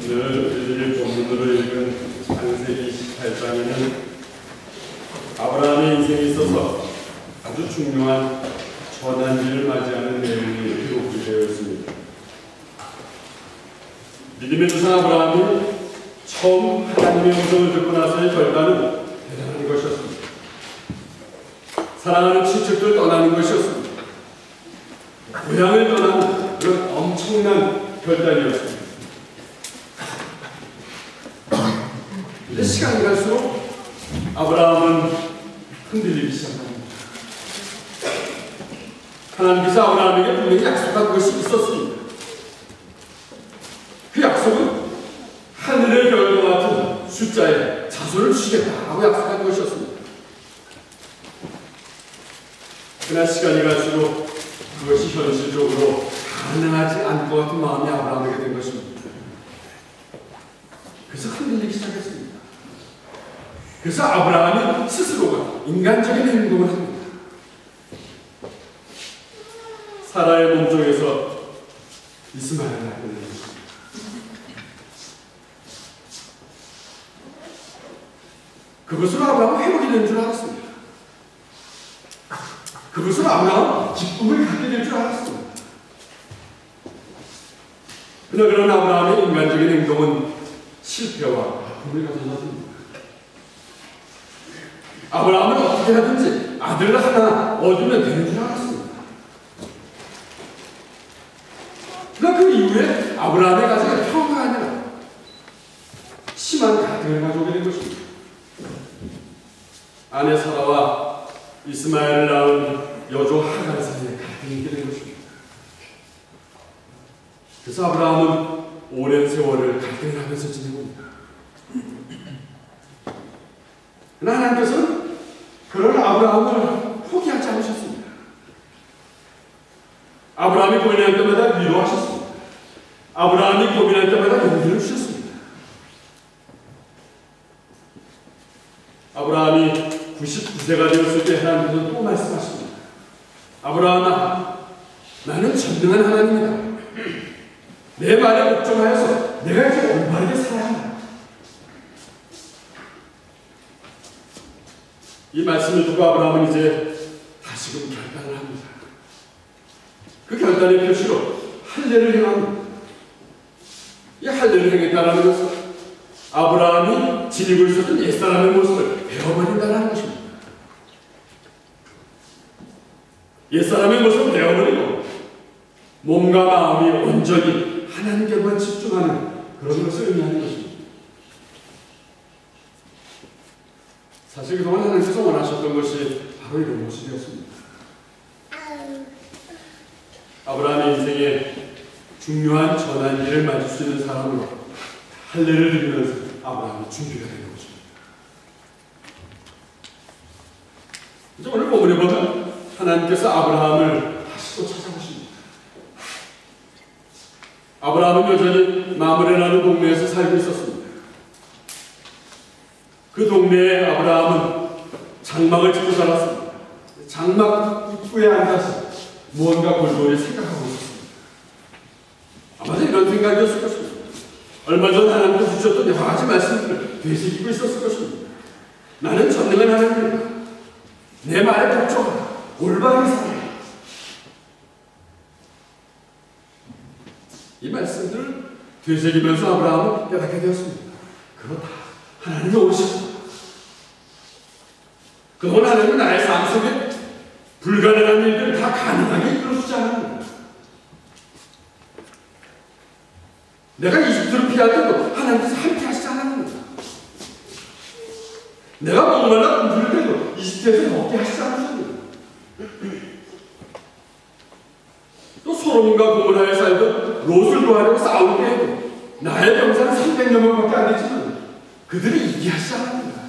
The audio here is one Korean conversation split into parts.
오늘 본문으로 읽은 창세기 18장에는 아브라함의 인생에 있어서 아주 중요한 전환기를 맞이하는 내용이 기록이 되어 있습니다. 믿음의 조상 아브라함이 처음 하나님의 음성을 듣고 나서의 결단은 대단한 것이었습니다. 사랑하는 친척들 떠나는 것이었습니다. 고향을 떠나는 그런 엄청난 결단이었습니다. 근데 시간이 갈수록 아브라함은 흔들리기 시작합니다. 하나님께서 아브라함에게 분명히 약속한 것이 있었습니다. 그 약속은 하늘의 별과 같은 숫자에 자손을 주시겠다라고 약속한 것이었습니다. 그러나 시간이 갈수록 그것이 현실적으로 가능하지 않을 것 같은 마음이 아브라함에게 된 것입니다. 그래서 흔들리기 시작했습니다. 그래서 아브라함이 스스로가 인간적인 행동을 합니다. 사라의 몸속에서 이스마엘을 낳게 된 것입니다. 그것으로 아브라함은 회복이 되는 줄 알았습니다. 그것으로 아브라함은 기쁨을 갖게 될 줄 알았습니다. 그러나 아브라함의 인간적인 행동은 실패와 아픔을 가져다줍니다. 아브라함은 어떻게 하든지 아들을 하나 얻으면 되는 줄 알았습니다. 그러나 그 이후에 아브라함의 가정에 평화가 아니라 심한 갈등을 가져오게 된 것입니다. 아내 사라와 이스마엘을 낳은 여조 하갈 사이에 갈등이 있게 된 것입니다. 그래서 아브라함은 오랜 세월을 갈등을 하면서 지내고 있다. 그러나 하나님께서는 그런 아브라함을 포기하지 않으셨습니다. 아브라함이 고민할 때마다 위로하셨습니다. 아브라함이 고민할 때마다 용기를 주셨습니다. 아브라함이 99세가 되었을 때 하나님께서 또 말씀하십니다. 아브라함아, 나는 전능한 하나님이다. 내 말에 복종하여서 내가 이제 올바르게 살아야 한다. 이 말씀을 듣고 아브라함은 이제 다시금 결단을 합니다. 그 결단의 표시로 할례를 행합니다. 이 할례를 행했다는 것은 아브라함이 지니고 있었던 옛사람의 모습을 베어버린다는 것입니다. 옛사람의 모습을 베어버리고 몸과 마음이 온전히 하나님께만 집중하는 그런 것을 의미하는 것입니다. 사실 그동안 하나님께서 원하셨던 것이 바로 이런 모습이었습니다. 아브라함의 인생에 중요한 전환기를 맞을 수 있는 사람으로 할례를 드리면서 아브라함이 준비가 되는 것입니다. 이제 오늘 본문에 보면 하나님께서 아브라함을 다시 또 찾아오십니다. 아브라함은 여전히 마므레라는 동네에서 살고 있었습니다. 그 동네에 아브라함은 장막을 짓고 살았습니다. 장막 입구에 앉아서 무언가 골똘히 생각하고 있었습니다. 아마도 이런 생각이었을 것입니다. 얼마 전 하나님께서 주셨던 여러 가지 말씀들을 되새기고 있었을 것입니다. 나는 전능한 하나님이다. 내 말에 복종하라. 올바르게 살아라. 이 말씀들을 되새기면서 아브라함은 깨닫게 되었습니다. 그렇다. 하나님이 오셨다. 그동안 하나님은 나의 삶 속에 불가능한 일들을 다 가능하게 이끌어주지 않습니다. 내가 이집트를 피할 때도 하나님께서 함께 하시지 않았습니다. 내가 목말라 굶을 때도 이집트에서 먹게 하시지 않으셨습니다. 또 소돔과 고모라에 살던 롯을 구하려고 싸울 때에도 나의 병사는 300여 명밖에 안 되지만 그들이 이기하시지 않았습니다.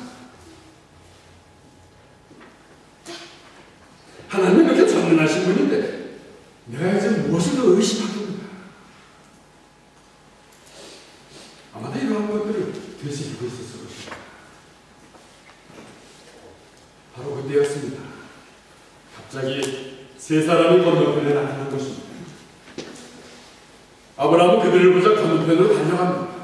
하나님은 그렇게 전능하신 분인데 내가 이제 무엇을 더 의심하겠는가? 아마도 이러한 것들을 되새기고 있었을 것입니다. 바로 그때였습니다. 갑자기 세 사람이 건너편에 나타난 것입니다. 아브라함은 그들을 보자 건너편으로 달려갑니다.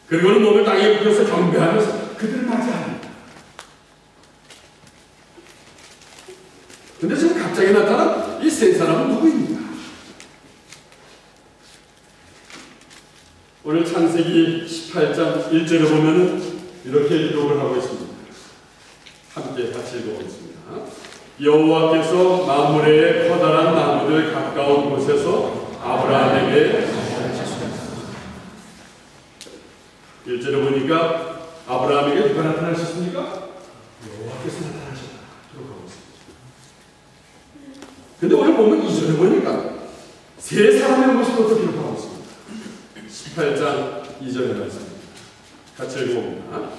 그리고는 몸을 땅에 굽혀서 경배하면서 그들을 맞이합니다. 근데 지금 갑자기 나타난 이 세 사람은 누구입니까? 오늘 창세기 18장 1절에 보면은 이렇게 기록을 하고 있습니다. 함께 같이 읽어보겠습니다. 여호와께서 만물의 커다란 나무들 가까운 곳에서 아브라함에게 1절에 보니까 아브라함에게 누가 나타나셨습니까? 여호와께서 나타나셨다. 기록하고 있습니다. 근데 오늘 보면 2절에 보니까 세 사람의 모습으로 기록하고 있습니다. 18장 2절의 말씀입니다. 같이 읽어봅니다.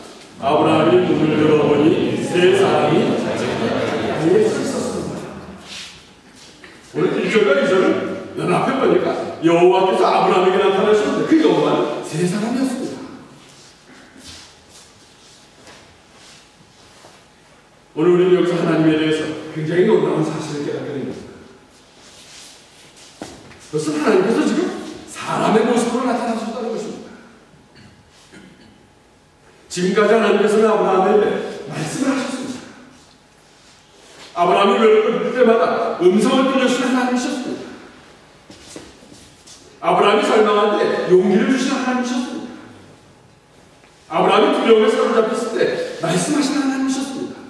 아브라함이 눈을 들어보니 세 사람이 자기에 서 있었습니다. 오늘 1절과 2절은 연합해 보니까 여호와께서 아브라함에게 나타나셨는데 그 여호와는 세 사람이었습니다. 오늘 우리는 여기서 하나님에 대해서 굉장히 놀라운 사실을 깨닫게 됩니다. 그것은 하나님께서 지금 사람의 모습으로 나타나셨다는 것입니다. 지금까지 하나님께서는 아브라함에게 말씀을 하셨습니다. 아브라함이 외롭을 때마다 음성을 들려주신 하나님이셨습니다. 아브라함이 절망할 때 용기를 주신 하나님이셨습니다. 아브라함이 두려움에 사로잡혔을 때 말씀하신 하나님이셨습니다.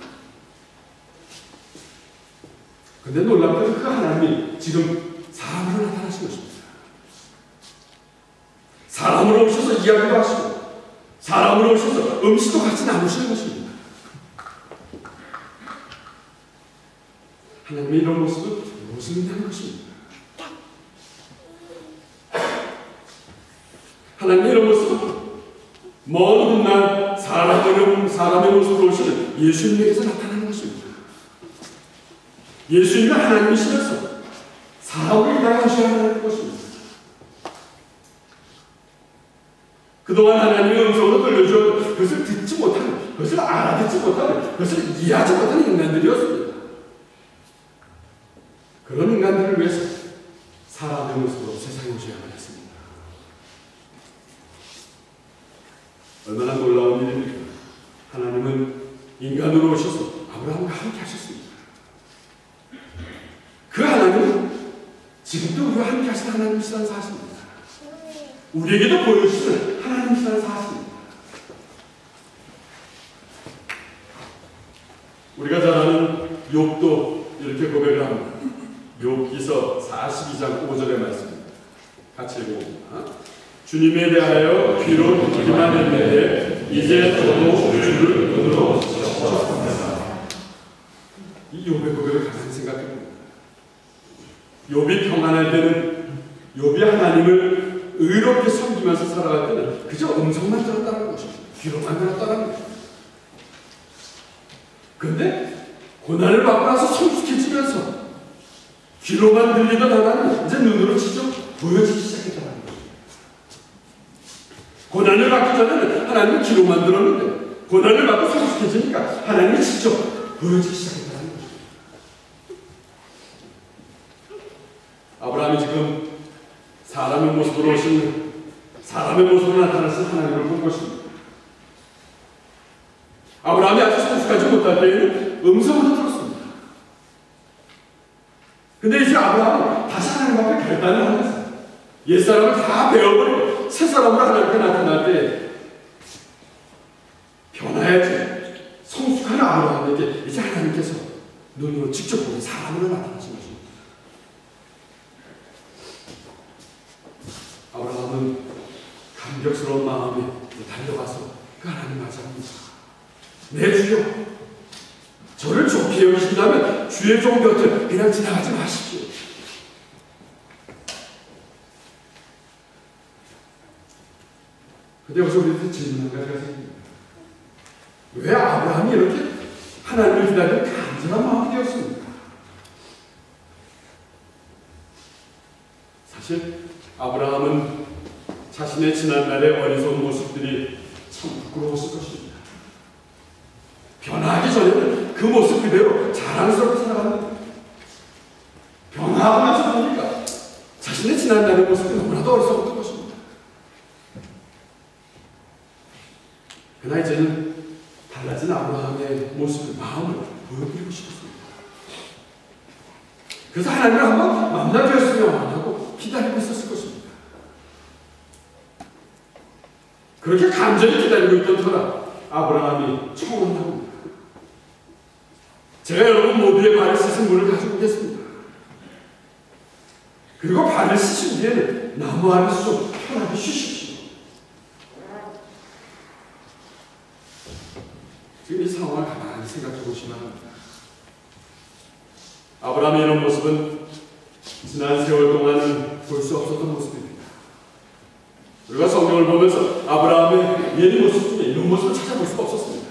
그런데 놀랍게도 그 하나님이 지금 사람으로 나타나신 것입니다. 사람으로 오셔서 이야기도 하시고 사람으로 오셔서 음식도 같이 나누시는 것입니다. 하나님의 이런 모습은 무슨 의미하는 것입니까? 하나님의 이런 모습은 먼 훗날 사람의 모습으로 오시는 예수님에게서 나타나는 것입니다. 예수님은 하나님이시면서 사람을 위하여 하는 것입니다. 그동안 하나님의 음성으로 들려주었던 그것을 듣지 못하는, 그것을 알아듣지 못하는, 그것을 이해하지 못하는 인간들이었습니다. 그런 인간들을 위해서 사람의 모습으로 세상에 오셔야만 했습니다. 얼마나 놀라운 일입니까? 하나님은 인간으로 오셔서 아브라함과 함께 하셨습니다. 그 하나님은 지금도 우리와 함께 하시는 하나님이시라는 사실입니다. 우리에게도 보여주시는 하나님이시라는 사실입니다. 우리가 잘 아는 욥도 이렇게 고백을 합니다. 욥기서 42장 5절의 말씀입니다. 같이 읽어봅니다. 주님에 대하여 귀로 듣기만 했는데 이제 저도 주를 눈으로 보셨습니다. 이 욥의 고백을 가만히 생각해봅니다. 욥이 평안할 때는, 욥이 하나님을 의롭게 섬기면서 살아갈 때는 그저 음성만 들었다는 것입니다. 귀로만 들었다는 것입니다. 그런데 고난을 받고 나서 성숙해지면서 귀로만 들리던 하나님은 이제 눈으로 직접 보여지기 시작했다는 것입니다. 고난을 받기 전에는 하나님은 귀로만 들었는데 고난을 받고 성숙해지니까 하나님이 직접 보여지기 시작했다는 것입니다. 아브라함이 지금 사람의 모습으로 오신, 사람의 모습으로 나타나신 하나님을 본 것입니다. 아브라함이 아직 성숙하지 못할 때에는 음성으로 들었습니다. 근데 이제 아브라함은 다시 하나님 앞에 결단을 하면서 옛사람을 다 배워버리고 새 사람으로 하나님께 나타날 때 변화해야지 성숙한 아브라함에게 이제 하나님께서 눈으로 직접 보는 사람으로 나타나신 것입니다. 아브라함은 감격스러운 마음에 달려가서 그 하나님 맞이합니다. 내 주여, 저를 좋게 여기신다면 주의 종 곁을 그냥 지나가지 마십시오. 근데 여기서 우리한테 질문 한 가지가 생깁니다. 왜 아브라함이 이렇게 하나님을 기다리는 간절한 마음이 되었습니까? 사실 아브라함은 자신의 지난날의 어리석은 모습들이 참 부끄러웠을 것입니다. 변화하기 전에는 그 모습 그대로 자랑스럽게 살아갔는데 변화하고 나서 보니까 자신의 지난날의 모습이 너무나도 어리석었던 것입니다. 그러나 이제는 달라진 아브라함의 모습을, 마음을 보여드리고 싶었습니다. 그래서 하나님을 한번 만나주었으면 하고 기다리고 있었을 것입니다. 그렇게 간절히 기다리고 있던 터라 아브라함이 청혼합니다. 제가 여러분 모두의 발을 씻은 물을 가지고 오겠습니다. 그리고 발을 씻은 뒤에는 나무 아래서 좀 편하게 쉬십시오. 지금 이 상황을 가만히 생각해 보시면 합니다. 아브라함의 이런 모습은 지난 세월 동안은 볼 수 없었던 모습입니다. 우리가 성경을 보면서 아브라함의 옛 모습 중에 이런 모습을 찾아볼 수가 없었습니다.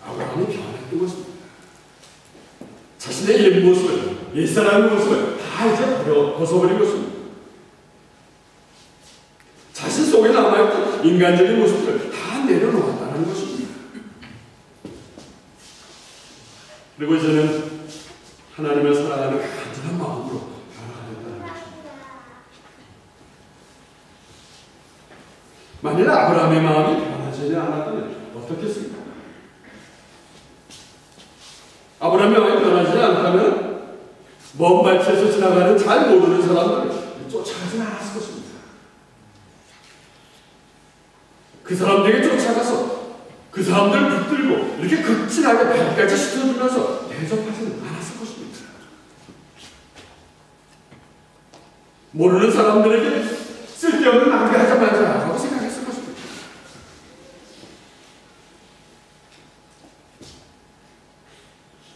아브라함이 변했던 것입니다. 자신의 옛 모습을, 옛사람의 모습을 다 이제 벗어버린 것입니다. 자신 속에 남아있던 인간적인 모습을 다 내려놓았다는 것입니다. 그리고 이제는 하나님을 사랑하는 간절한 마음으로 변화된다는 것입니다. 만일 아브라함의 마음이 변하지 않았다면 어떻겠습니까? 아브라함의 마음이 변하지 않다면 먼 발치에서 지나가는 잘 모르는 사람들을 쫓아가지 않았을 것입니다. 그 사람들에게 쫓아가서 그 사람들을 붙들고 이렇게 극진하게 발까지 씻어주면서 대접하지는 않았을 것입니다. 모르는 사람들에게 쓸데없는 낭비하지 말자라고 생각했을 것입니다.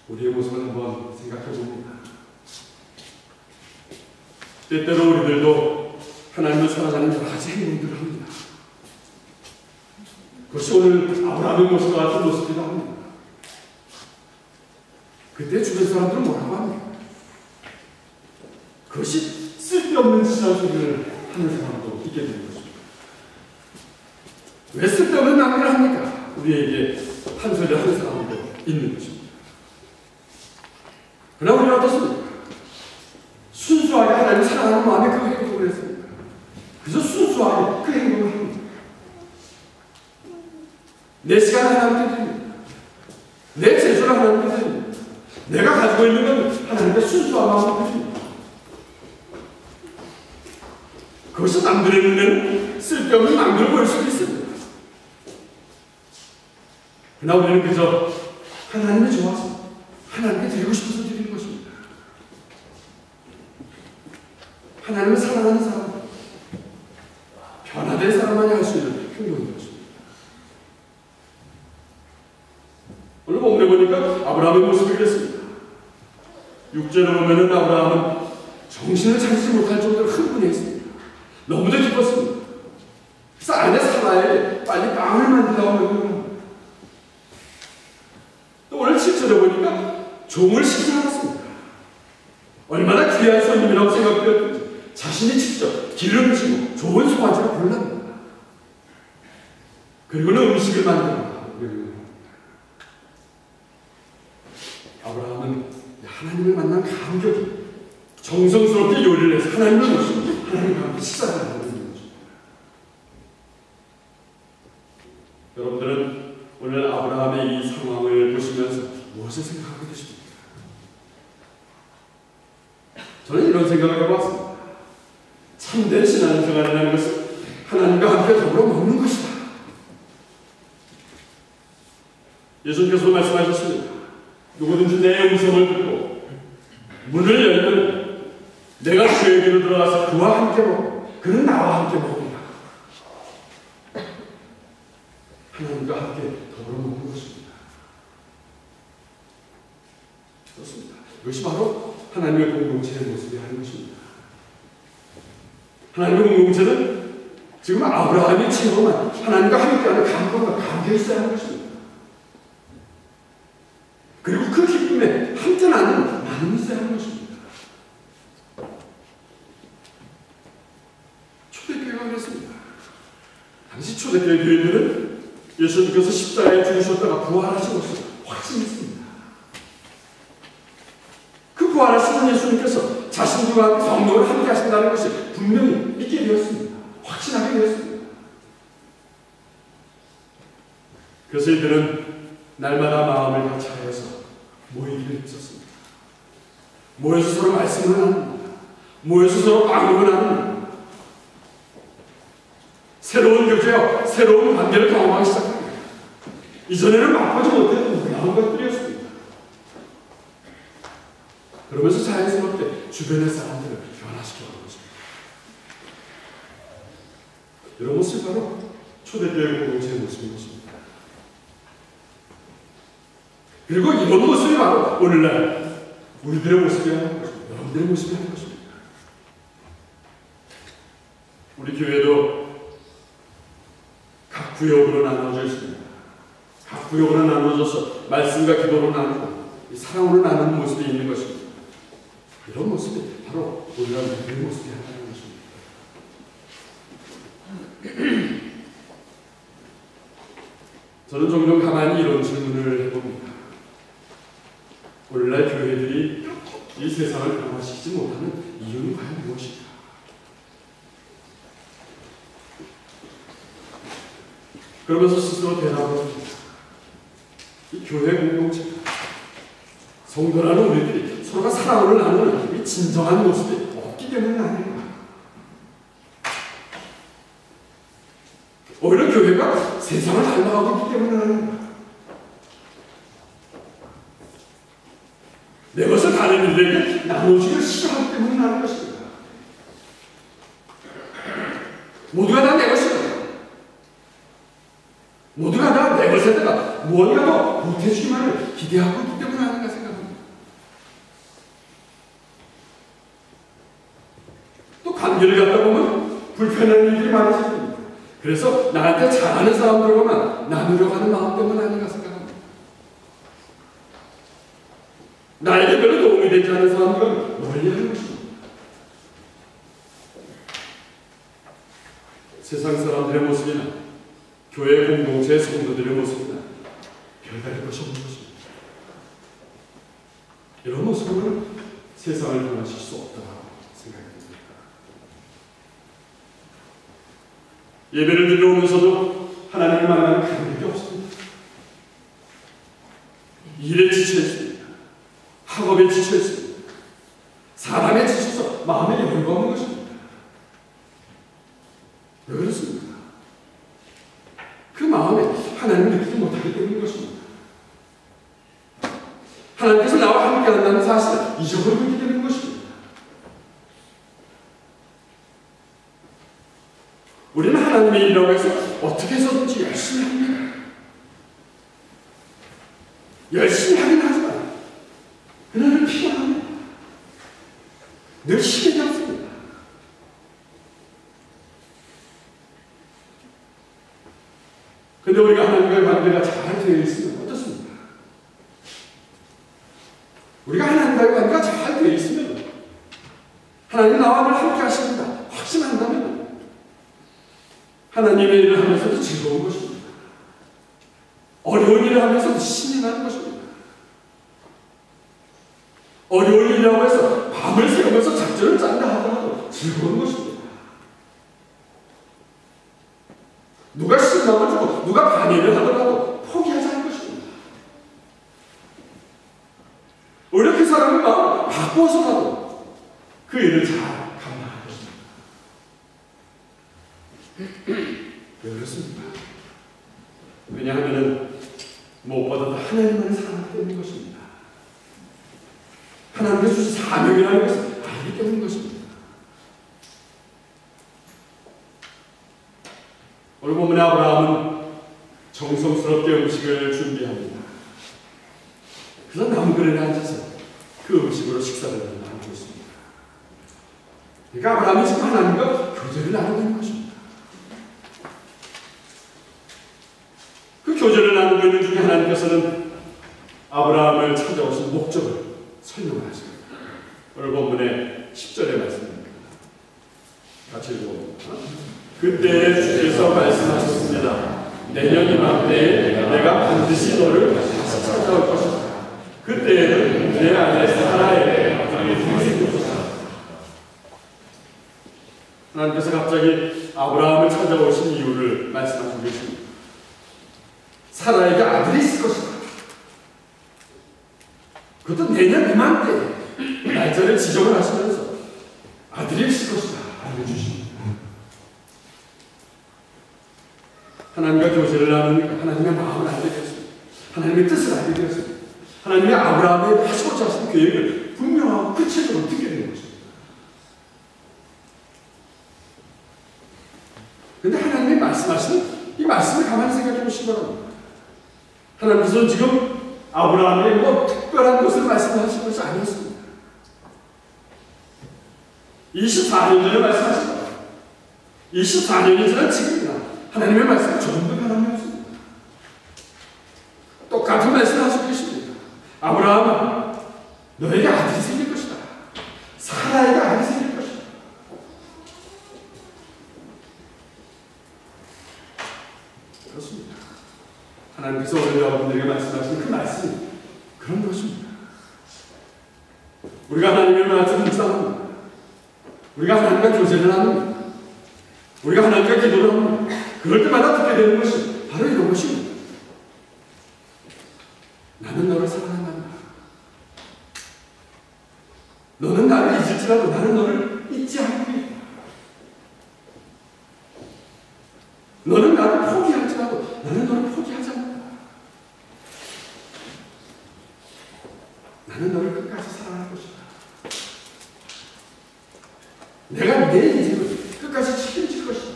우리의 모습을 한번 생각해 봅니다. 때때로 우리들도 하나님을 사랑하는 여러 가지 행동들을 합니다. 그것이 오늘 아브라함의 모습과 같은 모습이라 합니다. 그때 주변 사람들은 뭐라고 합니까? 그것이 쓸데없는 지난 소리를 하는 사람도 있게 되는 것입니다. 왜 쓸데없는 낭비를 합니까? 우리에게 한 소리를 하는 사람도 있는 것입니다. 그러나 우리는 어떻습니까? 순수하게 하나님을 사랑하는 마음에 그 행동을 했습니다. 그래서 순수하게 그 행동을 합니다. 내 시간을 하나님께 드립니다. 내 재주를 하나님께 드립니다. 내가 가지고 있는 건 하나님께 순수한 마음을 드립니다. 그것이 남들의 눈에는 쓸데없는 낭비를 보일 수도 있습니다. 그러나 우리는 그저 하나님이 좋아서 하나님께 드리고 싶어서 드리는 것입니다. 하나님을 사랑하는 사람, 변화된 사람만이 할 수 있는 행동인 것입니다. 오늘 본문에 보니까 아브라함의 모습이 그랬습니다. 6절에 보면은 아브라함은 정신을 차리지 못할 정도로 흥분했습니다. 너무도 기뻤습니다. 그래서 아내 사라에게 빨리 빵을 만들라고 명령합니다. 또 오늘 7절에 보니까 종을 시켜놨습니다. 얼마나 귀한 손님이라고 생각되었든지 자신이 직접 기름지고 좋은 송아지를 골랍니다. 그리고는 음식을 만들어라. 아브라함은 하나님을 만난 감격이 정성스럽게 요리를 해서 하나님을 모시고 하나님과 함께 식사를 하는 것입니다. 여러분들은 오늘 아브라함의 이 상황을 보시면서 무엇을 생각하게 되십니까? 저는 이런 생각을 해봤습니다. 참된 신앙생활이라는 것은 하나님과 함께 더불어 먹는 것이다. 예수님께서 말씀하셨습니다. 누구든지 내 음성을 듣고 문을 열면 내가 그에게로 들어가서 그와 함께 먹고 그는 나와 함께 먹으리라. 하나님과 함께 더불어 먹는 것입니다. 그렇습니다. 이것이 바로 하나님의 공동체의 모습이 하는 것입니다. 하나님의 공동체는 지금 아브라함이 체험한 하나님과 함께하는 감동과 감격이 있어야 하는 것입니다. 그리고 그 기쁨에 함께 나누는 나눔이 있어야 하는 것입니다. 초대교회가 그랬습니다. 당시 초대교회 교인들은 예수님께서 십자가에 죽으셨다가 부활하신 것을 확신했습니다. 그 부활하신 예수님께서 자신과 함께 성령을 함께 하신다는 것이 분명히 믿게 되었습니다. 확신하게 되었습니다. 그래서 이들은 날마다 마음을 같이 하여서 모이기를 했었습니다. 모여서 서로 말씀을 합니다. 모여서 서로 방문을 합니다. 새로운 교제와 새로운 관계를 경험하기 시작합니다. 이전에는 맛보지 못했던 놀라운 것들이었습니다. 그러면서 자연스럽게 주변의 사람들을 변화시켜가는 것입니다. 이런 모습이 바로 초대교회 공동체의 모습인 것입니다. 그리고 이런 모습이 바로 오늘날 우리들의 모습이라는 것입니다. 여러분들의 모습이라는 것입니다. 우리 교회도 각 구역으로 나눠져 있습니다. 각 구역으로 나눠져서 말씀과 기도로 나누고 사랑으로 나누는 모습이 있는 것입니다. 이런 모습이 바로 오늘날 우리의 모습이라는 것입니다. 저는 종종 가만히 이런 질문을 해봅니다. 오늘날 교회들이 이 세상을 변화시키지 못하는 이유는 과연 무엇일까? 그러면서 스스로 대답을 합니다. 이 교회 공동체가 성도라는 우리들이 서로가 사랑을 나누는 이 진정한 모습이 없기 때문은 아닌가? 오히려 교회가 세상을 닮아가고 있기 때문은 아닌가? 내 것을 다른 이들에게 나누기를 싫어하기 때문은 아닌 것입니다. 모두가 다 내 것이다. 모두가 다 내 것에다가 무언가 더 보태주기만을 기대하고 있기 때문에 아닌가 생각합니다. 또 관계를 갖다 보면 불편한 일들이 많아집니다. 그래서 나한테 잘하는 사람들과만 나누려고 하는 마음 때문에 아닌가 생각합니다. 나에게 별로 도움이 되지 않은 사람들은 멀리하는 것입니다. 세상 사람들의 모습이나 교회 공동체의 성도들의 모습이나 별다를 것이 없는 것입니다. 이런 모습으로는 세상을 변화시킬 수 없다고 생각이 듭니다. 예배를 드리러 오면서도 하나님을 만나는 감격이 없습니다. 일에 지쳐 있습니다. 학업에 지쳐 있습니다. 사람에 지쳐서 마음에 여유가 없는 것입니다. 왜 그렇습니까? 그 마음에 하나님을 느끼지 못하기 때문인 것입니다. 하나님께서 나와 함께 한다는 사실을 잊어버리고 있기 때문인 것입니다. 우리는 하나님의 일이라고 해서 어떻게 해서든지 열심히 합니다. 열심히 하긴 하지만 그날은 피곤합니다. 늘 시간이 없습니다. 근데 우리가 하나님과의 관계가 잘 되어 있으면 어떻습니까? 우리가 하나님과의 관계가 잘 되어 있으면 하나님 나와 늘 함께 하십니다. 확신한다면 하나님의 일을 하면서도 즐거운 것입니다. 어려운 일을 하면서도 신이 나는 것입니다. 어려운 일이라고 해서 밤을 새우면서 작전을 짠다 하더라도 즐거운 것입니다. 누가 신망을 주고 누가 반의를 하더라도 포기하지 않을 것입니다. 오히려 그 사람의 마음을 바꾸어서라도 그 일을 잘 감당할 것입니다. 왜 그렇습니까? 왜냐하면 무엇보다도 하나님만을 사랑하기 때문인 것입니다. 하나님께서 주신 사명이라는 것을 알기 때문인 것입니다. 오늘 본문의 아브라함은 정성스럽게 음식을 준비합니다. 그래서 나무그늘에 앉아서 그 음식으로 식사를 나누고 있습니다. 그러니까 아브라함이 지금 하나님과 교제를 나누고 있는 것입니다. 그 교제를 나누고 있는 중에 하나님께서는 아브라함을 찾아오신 목적을 설명하십니다. 오늘 본문의 10절의 말씀입니다. 같이 읽어봅니다. 그때 주께서 말씀하셨습니다. 내년 이맘때에 내가 반드시 너를 다시 찾아올 것이다. 그때에는 내 안에 사라의 아들이 생길 것이다. 하나님께서 갑자기 아브라함을 찾아오신 이유를 말씀하시고 계십니다. 사라에게 아들이 있을 것이다. 그것도 내년 이맘때 날짜를 지정을 하시면서 아들이 있을 것이다 알려주십니다. 하나님과 교제를 나누니까 하나님의 마음을 알게 되었습니다. 하나님의 뜻을 알게 되었습니다. 하나님의 아브라함에 하시고자 하신 계획을 분명하고 구체적으로 듣게 되는 것입니다. 그런데 하나님이 말씀하시는 이 말씀을 가만히 생각해 보시기 바랍니다. 하나님께서는 지금 아브라함의 뭐 특별한 것을 말씀하신 것이 아니었습니다. 24년 전에 말씀하신 것, 24년이 지난 지금이나 하나님의 말씀은 조금도 변함이 없습니다. 똑같은 말씀을 하시고 계십니다. 아브라함아, 너에게 아들이 생길 것이다. 사라에게 아들이 생길 것이다. 그렇습니다. 하나님께서 오늘 여러분들에게 말씀하신 그 말씀이 그런 것입니다. 우리가 하나님의 말씀을 묵상합니다. 우리가 하나님과 교제를 합니다. 우리가 하나님과 기도를 합니다. 그럴 때마다 듣게 되는 것이 바로 이런 것입니다. 나는 너를 사랑한다. 너는 나를 잊을지라도 나는 너를 잊지 않고 있다. 너는 나를 포기할지라도 나는 너를 포기하지 않는다. 나는 너를 끝까지 사랑할 것이다. 내가 내 인생을 끝까지 책임질 것이다.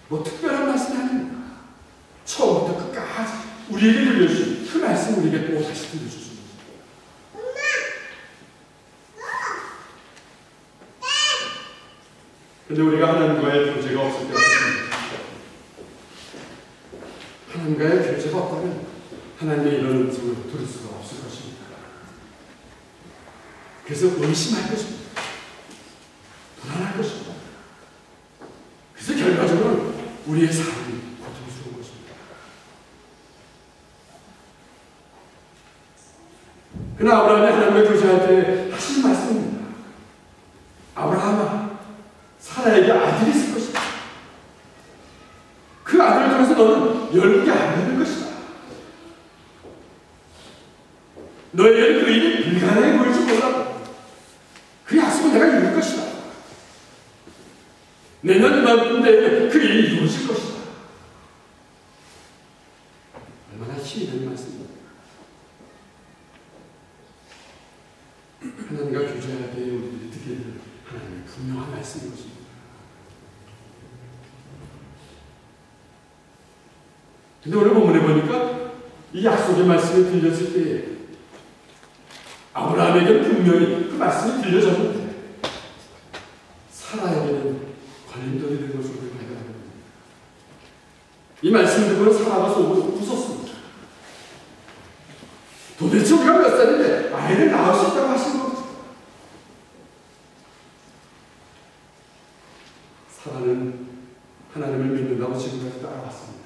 뭐 특별한 말씀이 아닙니다. 처음부터 끝까지 우리에게 들려주신 그 말씀 우리에게 또 다시 들려주십니다. 근데 우리가 하나님과의 교제가 없을 때 어떻습니까? 하나님과의 교제가 없다면 하나님의 이런 음성을 들을 수가 없을 것입니다. 그래서 의심할 것입니다. 불안할 것입니다. 그래서 결과적으로 우리의 삶이 고통스러운 것입니다. 그러나 아브라함이 하나님과 교제할 때 하신 말씀입니다. 아브라함아, 사라에게 아들이 있을 것이다. 그 아들을 통해서 너는 열국이 안 되는 것이다. 너에게는 그 일이 불가능해 보일지 몰라도 그 약속을 내가 이룰 것이다. 내년 이맘쯤 되면 그 일이 이루어질 것이다. 얼마나 힘이 되는 말씀입니다. 하나님과 교제할 때 우리들이 듣게 되는 하나님의 분명한 말씀인 것입니다. 근데 오늘 본문에 보니까 이 약속의 말씀이 들렸을 때에 아브라함에게는 분명히 그 말씀이 들려졌는데 사라에게는 걸림돌이 된 것으로 발견합니다. 이 말씀을 듣고는 사라가 속으로 웃었습니다. 도대체 우리가 몇 살인데 아이를 낳을 수 있다고 하신 겁니다. 사라는 하나님을 믿는다고 지금까지 따라왔습니다.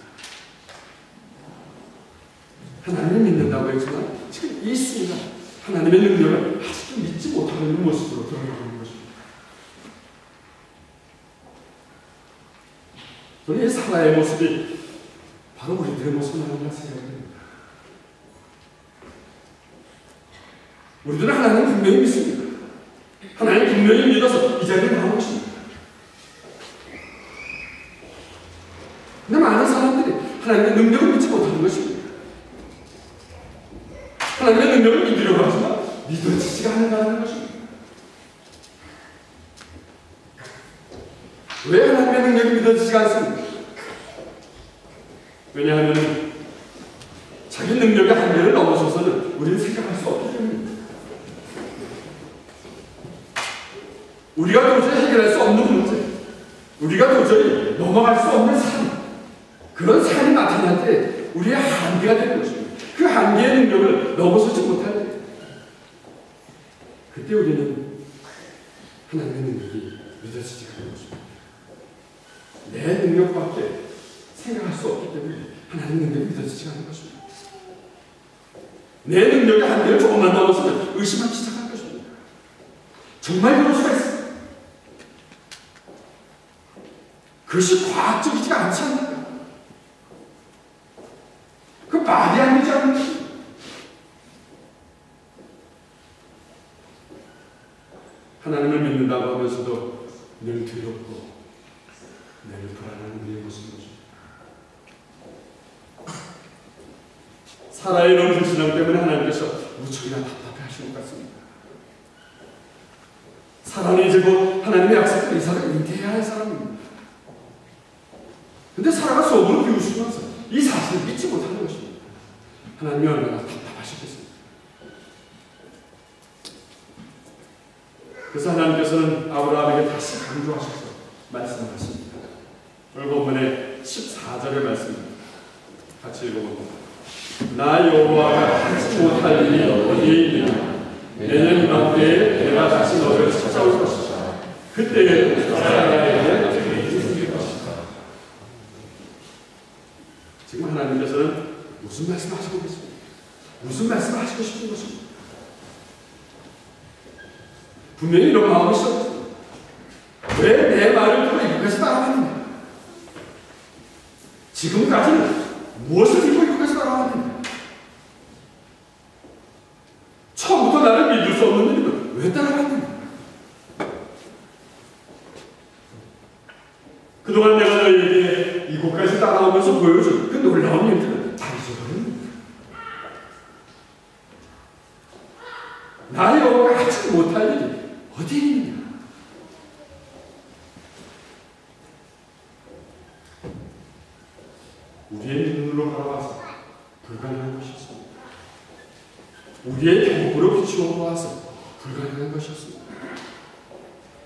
하나님을 믿는다고 했지만 지금 이 순간 하나님의 능력을 아직도 믿지 못하는 모습으로 드러나고 있는 것입니다. 저는 이 사라의 모습이 바로 우리들의 모습은 아닌가 생각합니다. 우리들은 하나님 분명히 믿습니다. 하나님 분명히 믿어서 이 자리에 나온 것입니다. 근데 많은 사람들이 하나님의 능력을 믿지 못하는 것입니다. 하나님의 능력을 믿으려고 하지만 믿어지지가 않는다는 것입니다. 왜 하나님의 능력이 믿어지지가 않습니까? 왜냐하면 자기 능력의 한계를 넘어서서는 우리는 생각할 수 없기 때문입니다. 우리가 도저히 해결할 수 없는 문제, 우리가 도저히 넘어갈 수 없는 산, 그런 산이 나타날 때 우리의 한계가 되는 것입니다. 그 한계의 능력을 넘어서지 못할 때 그때 우리는 하나님의 능력이 믿어지지 않는 것입니다. 내 능력밖에 생각할 수 없기 때문에 하나님의 능력이 믿어지지 않는 것입니다. 내 능력의 한계를 조금만 넘어서면 의심하기 시작할 것입니다. 정말 그럴 수가 있습니다. 그 그것이 과학적이지가 않지 않습니까? 그 말이 안 되지 않습니까? 하나님을 믿는다고 하면서도 늘 두렵고 늘 불안한 우리의 모습이죠. 사라의 이런 불신앙 때문에 하나님께서 무척이나 답답해 하시는 것 같습니다. 사라는 이제 곧 하나님의 약속한 이삭을 인태해야 할 사람입니다. 근데 사라가 속으로 비웃으면서 이 사실을 믿지 못하는 것입니다. 하나님이 얼마나 답답하셨겠습니까? 그래서 하나님께서는 아브라함에게 다시 강조하셔서 말씀하십니다. 오늘 본문의 14절의 말씀입니다. 같이 읽어봅니다. 나 여호와가 하지 못할 일이 어디에 있느냐? 내년 이맘때에 내가 다시 너를 찾아올 것이다. 그때에 사라에게 생길 것이다. 지금 하나님께서는 무슨 말씀을 하시고 계십니까? 무슨 말씀을 하시고 싶은 것입니까? 분명히 이런 마음이 있었습니다. 왜 내 말을 듣고 이것까지 따라왔느냐? 지금까지는 무엇을 듣고 이것까지 따라왔느냐? 처음부터 나를 믿을 수 없는 일은 왜 따라왔느냐? 그동안 내가 너희에게 이곳까지 따라오면서 보여준 그 놀라운 일들은 다 잊어버립니다. 나의 여호와가 하지 못할 일이 어디에 있느냐? 우리의 눈으로 바라봐서 불가능한 것이었습니다. 우리의 경험으로 비추어 보아서 불가능한 것이었습니다.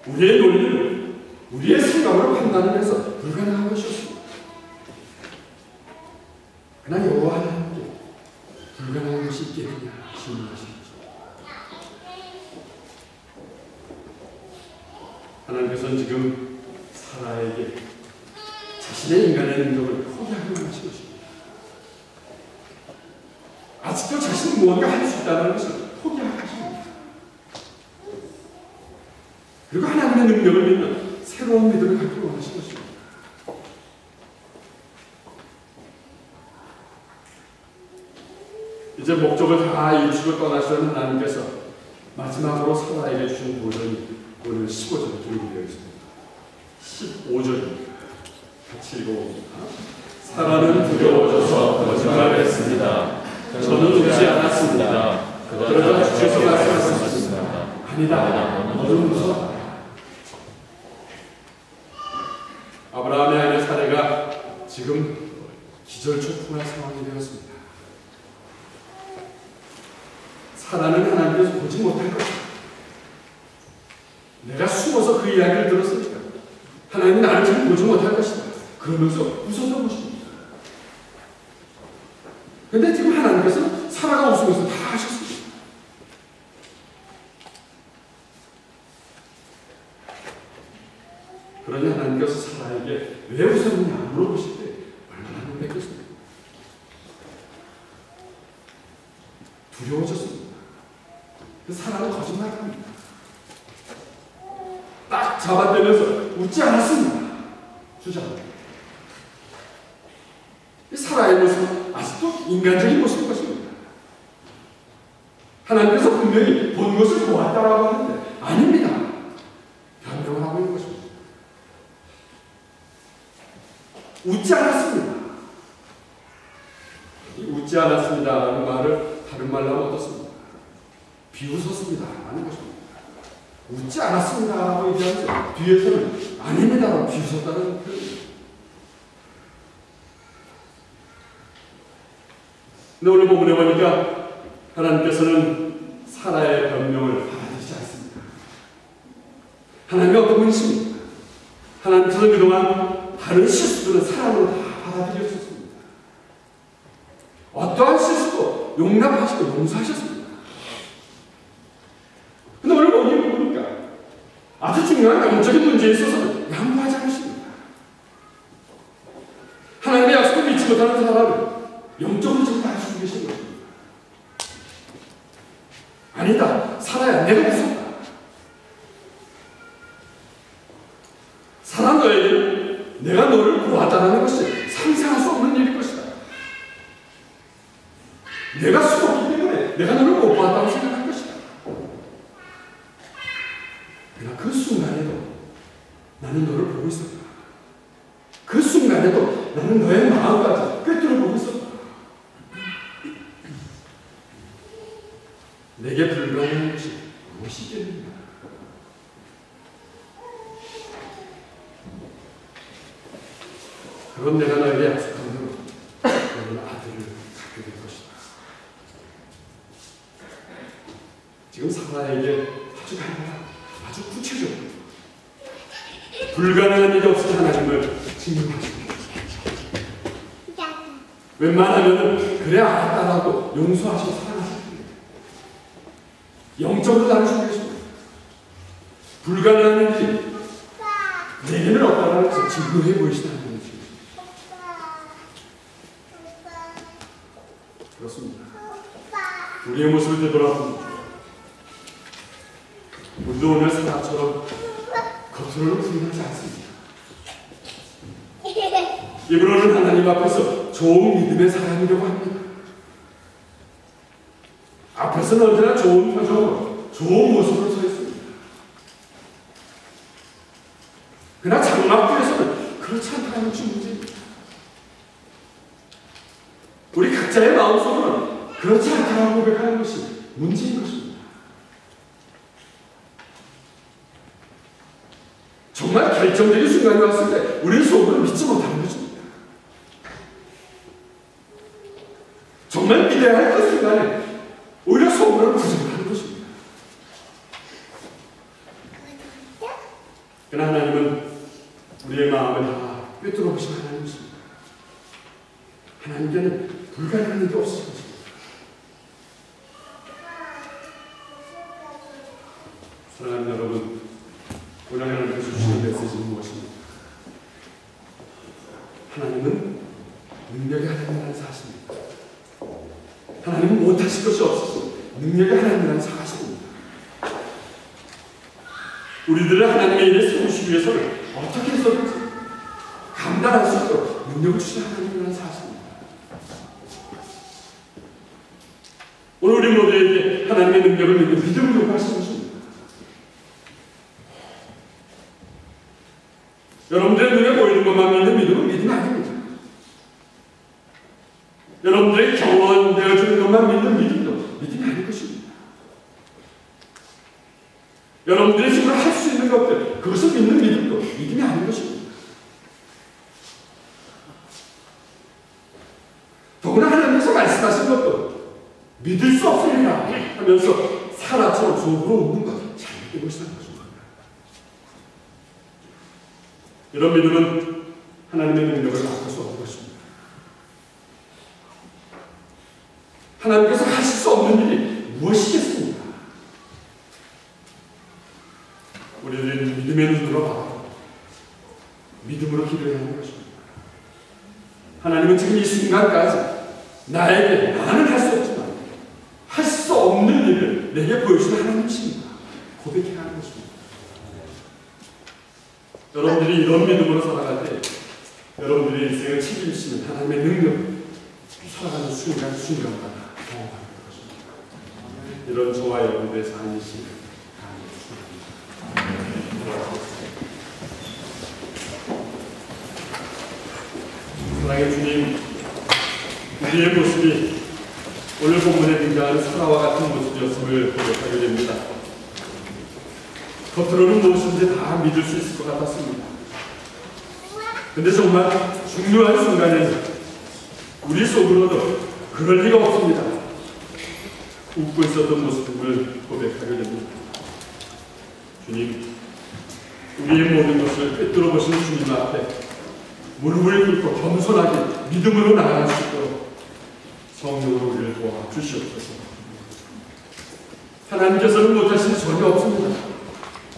우리의 논리를 우리의 생각으로 판단해서 불가능한 것이었습니다. 그러나 여호와 하나님께 불가능한 것이 있겠느냐 질문하십니다. 하나님께서는 지금 사라에게 자신의 인간의 능력을 포기하기로 하신 것입니다. 아직도 자신이 무언가 할 수 있다는 것을 포기하고 하십니다. 그리고 하나님의 능력을 믿는 새로운 믿음을 갖기로 원하신 것입니다. 이제 목적을 다 이루시고 떠나시는 하나님께서 마지막으로 사라에게 주신 도전이 오늘 15절에 기록되어 있습니다. 15절입니다. 같이 읽어봅니다. 사라는 두려워져서 거짓말했습니다. 저는 웃지 않았습니다. 그러자 주께서 말씀하셨습니다. 아니다, 너는 무서워. 아브라함의 아내 사례가 지금 기절초풍할 상황이 되었습니다. 사라는 하나님께서 보지 못할 것이다. 내가 숨어서 그 이야기를 들었으니까 하나님은 나를 지금 보지 못할 것이다. 그러면서 웃었던 것입니다. 그런데 지금 하나님께서 사라가 웃으면서 다 하셨습니다. 그러니 하나님께서 사라에게 왜 웃었느냐 물어보실 때 얼마나 놀랐겠습니까? 두려워졌습니다. 사라는 거짓말합니다. 딱 잡아대면서 웃지 않았습니다. 주장합니다. 사라의 모습은 아직도 인간적인 모습인 것입니다. 하나님께서 분명히 본 것을 보았다라고 하는데 아닙니다. 변명을 하고 있는 것입니다. 웃지 않았습니다. 이 웃지 않았습니다라는 말을 다른 말로 하면 어떻습니까? 비웃었습니다 라는 것입니다. 웃지 않았습니다라고 얘기하면서 뒤에서는 아닙니다라고 비웃었다는 표현입니다. 근데 오늘 본문에 보니까 하나님께서는 사라의 변명을 받아들이지 않습니다. 하나님이 어떤 분이십니까? 하나님께서는 그동안 다른 실수들은 사랑으로 다 받아들였었습니다. 어떠한 실수도 용납하시고 용서하셨습니다. 근데 오늘 보니까 아주 중요한 영적인 문제에 있어서는 양보하지 않으십니다. 하나님의 약속을 믿지 못하는 사람을 영적으로 지금 다 주고 계신 것입니다. 아니다. 사라야, 내가 무섭다. 사라 너에게는 내가 그러나 그 순간에도 나는 너를 보고 있었다. 그 순간에도 나는 너의 마음까지 꿰뚫어 보고 있었다. 내게 불가능한 것이 무엇이 있겠는가? 그건 내가 너에게 약속한 대로 너는 아들을 갖게 될 것이다. 지금 사라에게 아주 간단한, 아주 구체적으로 불가능한 일이 없을 하나님을 증명하십니다. 웬만하면 그래 알았다라고 용서하시고 사랑하십니다. 영적으로 나누시고 계십니다. 불가능한 일이 내게는 없다라는 것을 증명해 보이시다는 거죠. 그렇습니다. 우리의 모습을 되돌아봅니다. 우리도 오늘 사라처럼 겉으로는 부인하지 않습니다. 입으로는 하나님 앞에서 좋은 믿음의 사람이라고 합니다. 앞에서는 언제나 좋은 표정으로 좋은 모습으로 서 있습니다. 그러나 장막 뒤에서는 그렇지 않다는 것이 문제입니다. 우리 각자의 마음속으로는 그렇지 않다고 고백하는 것이 문제인 것입니다. 정말 결정적인 순간이 왔을 때 우리는 속으로 믿지 못하는 것입니다. 정말 믿어야 할 그 순간에 오히려 속으로는 부정하는 것입니다. 그러나 하나님은 우리의 마음을 다 꿰뚫어 보신 하나님이십니다. 하나님께는 불가능한 일이 없으신 것입니다. 사랑하는 여러분, 오늘 하나님께서 주신 메시지는 무엇입니까? 하나님은 능력의 하나님이라는 사실입니다. 하나님은 못하실 것이 없으시고 능력의 하나님이라는 사실입니다. 우리들을 하나님의 일에 세우시기 위해서는 어떻게 해서든지 감당할 수 있도록 능력을 주신 하나님이라는 사실입니다. 오늘 우리 모두에게 하나님의 능력을 믿는 믿음을 요구하시는 것입니다. 여러분들의 눈에 보이는 것만 믿는 믿음은 믿음이 아닙니다. 여러분들의 경험되어지는 것만 믿는 믿음도 믿음이 아닐 것입니다. 여러분들의 지금 할 수 있는 것들, 그것을 믿는 믿음도 믿음이 아닌 것입니다. 더구나 하나님께서 말씀하신 것도 믿을 수 없으리라 하면서 사라처럼 속으로 웃는 것, 잘 믿고 있다는 것입니다. 이런 믿음은 하나님의 능력을 바꿀 수 없는 것입니다. 하나님께서 하실 수 없는 일이 무엇이겠습니까? 우리는 믿음의 눈으로 바라보고 믿음으로 기도해야 하는 것입니다. 하나님은 지금 이 순간까지 나에게 나는 할 수 없지만 할 수 없는 일을 내게 보여주는 하나님이십니다. 고백해야 하는 것입니다. 여러분들이 이런 믿음으로 살아갈 때 여러분들의 인생을 책임지시는 하나님의 능력 살아가는 순간마다 경험하는 것입니다. 이런 저와 여러분들의 삶이시 사랑의 주님, 우리의 모습이 오늘 본문에 등장하는 사라와 같은 모습이었음을 고백하게 됩니다. 겉으로는 무엇인지 다 믿을 수 있을 것 같았습니다. 근데 정말 중요한 순간에는 우리 속으로도 그럴 리가 없습니다. 웃고 있었던 모습을 고백하게 됩니다. 주님, 우리의 모든 것을 꿰뚫어 보시는 주님 앞에 무릎을 꿇고 겸손하게 믿음으로 나아갈 수 있도록 성령으로 우리를 도와주시옵소서. 하나님께서는 못하신 전혀 없습니다.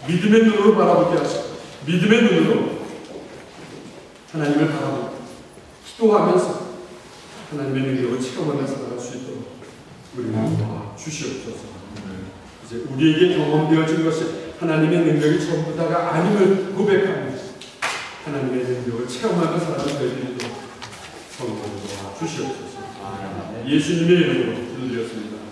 믿음의 눈으로 바라보게 하시고 믿음의 눈으로 하나님을 바라보고 기도하면서 하나님의 능력을 체험하면서 나갈 수 있도록 우리를 도와주시옵소서. 이제 우리에게 경험되어진 것이 하나님의 능력이 전부 다가 아님을 고백하면서 하나님의 능력을 체험하는 사람이 되도록 성령으로 도와주시옵소서. 예수님의 이름으로 기도드렸습니다.